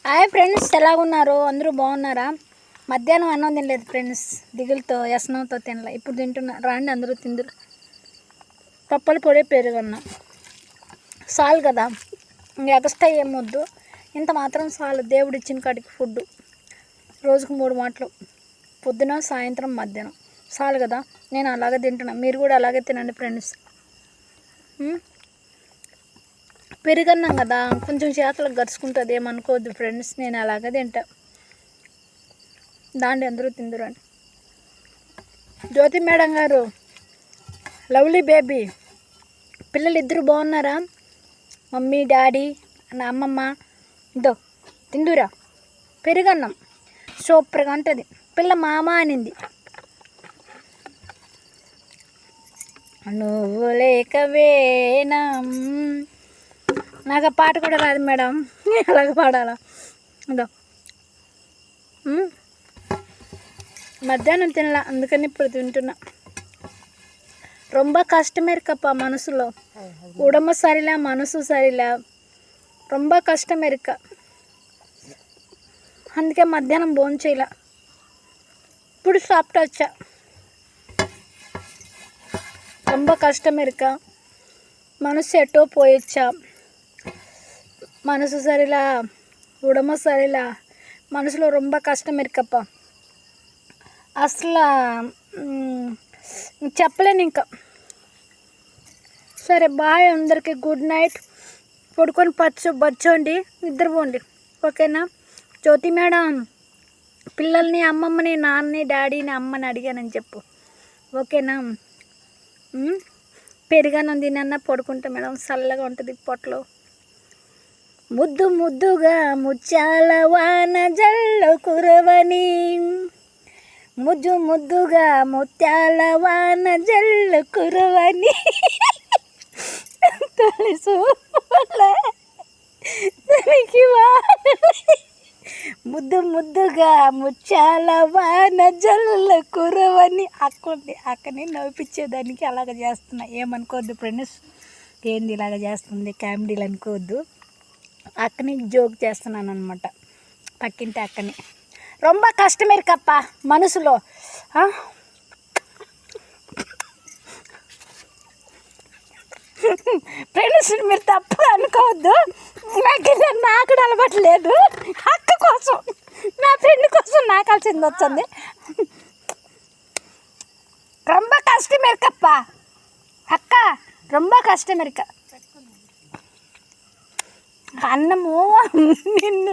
Hi friends, ఎలాగున్నారు? అందరూ బాగున్నారా? మధ్యాహ్నం అన్నం తినలేదు ఫ్రెండ్స్, దిగులతో వ్యసనంతో తినలే. ఇప్పుడు తింటున్నా. రాండి అందరూ తిందురు. పప్పల పొడి పెరుగన్న చాలు కదా, ఇంకా ఎక్స్ట్రా ఏమొద్దు. ఇంత మాత్రం చాలు. దేవుడు ఇచ్చిన కాడికి ఫుడ్ రోజుకు 3 మాటలు, పొద్దున సాయంత్రం మధ్యాహ్నం చాలు కదా. నేను అలాగే తింటున్నా, మీరు కూడా అలాగే తినండి ఫ్రెండ్స్. పెరుగన్నాం కదా, కొంచెం చేతలకు గరుచుకుంటుంది, ఏమనుకోవద్దు ఫ్రెండ్స్. నేను అలాగే తింటా. దాండి అందరూ తిందురండి. జ్యోతి మేడం గారు, లవ్లీ బేబీ, పిల్లలు ఇద్దరు బాగున్నారా? మమ్మీ డాడీ నా అమ్మమ్మ ఇదో తిందురా. పెరుగన్నం సూపర్గా ఉంటుంది. పిల్ల మామ అనింది. నువ్వు లేకవేనం. నాకు ఆ పాట కూడా రాదు మేడం, అలాగ పాడాలా? ఇదో మధ్యాహ్నం తినలా, అందుకని ఇప్పుడు తింటున్నా. ரொம்ப கஷ்டமே இருக்கப்பா மனசுలో. உடம்பு சரியில்லை, మనసు సరిలే, ரொம்ப కష్టం ఇరుక. అందుకే మధ్యాహ్నం భోంచేయలే, ఇప్పుడు సాப்பிட்டு వచ్చా. ரொம்ப కష్టం ఇరుక, మనసు ఎటో పోయొచ్చా. మనసు సరిలా, ఉడమ సరిలా, మనసులో ரொம்ப కష్టం ఇరుకప్ప. అసలు చెప్పలేను ఇంకా. సరే బాయ్ అందరికీ, గుడ్ నైట్. పడుకొని బచ్చోండి, నిద్రపోండి, ఓకేనా? జ్యోతి మేడం, పిల్లల్ని, అమ్మమ్మని, నాన్నని, డాడీని, అమ్మని అడిగానని చెప్పు, ఓకేనా? పెరుగన్నం తినన్నా పడుకుంటా మేడం, చల్లగా ఉంటుంది పొట్టలో. ముద్దు ముద్దుగా ముత్యాల వాన జల్లు కురవని, ముద్దు ముద్దుగా ముత్యాల వాన జల్లు కురవని, తెలుసు ముద్దు ముద్దుగా ముత్యాల వాన జల్లు కురవని. అక్కని నవ్విపించేదానికి అలాగ చేస్తున్నా, ఏమనుకోవద్దు ఫ్రెండ్స్. ఏంది ఇలాగ చేస్తుంది, కామెడీలు అనుకోవద్దు. అక్కని జోక్ చేస్తున్నాను అనమాట, పక్కింటి అక్కని. ரொம்ப కష్టం ఇరుకప్ప మనసులో. ఫ్రెండ్స్ మీరు తప్పుగా అనుకోవద్దు, నాకు అలవాట్లేదు. అక్క కోసం, నా ఫ్రెండ్ కోసం నాకు కలిసింది వచ్చింది. ரொம்ப కష్టం ఇరుకప్ప అక్క, ரொம்ப కష్టం ఇరుక. అన్నము నిన్ను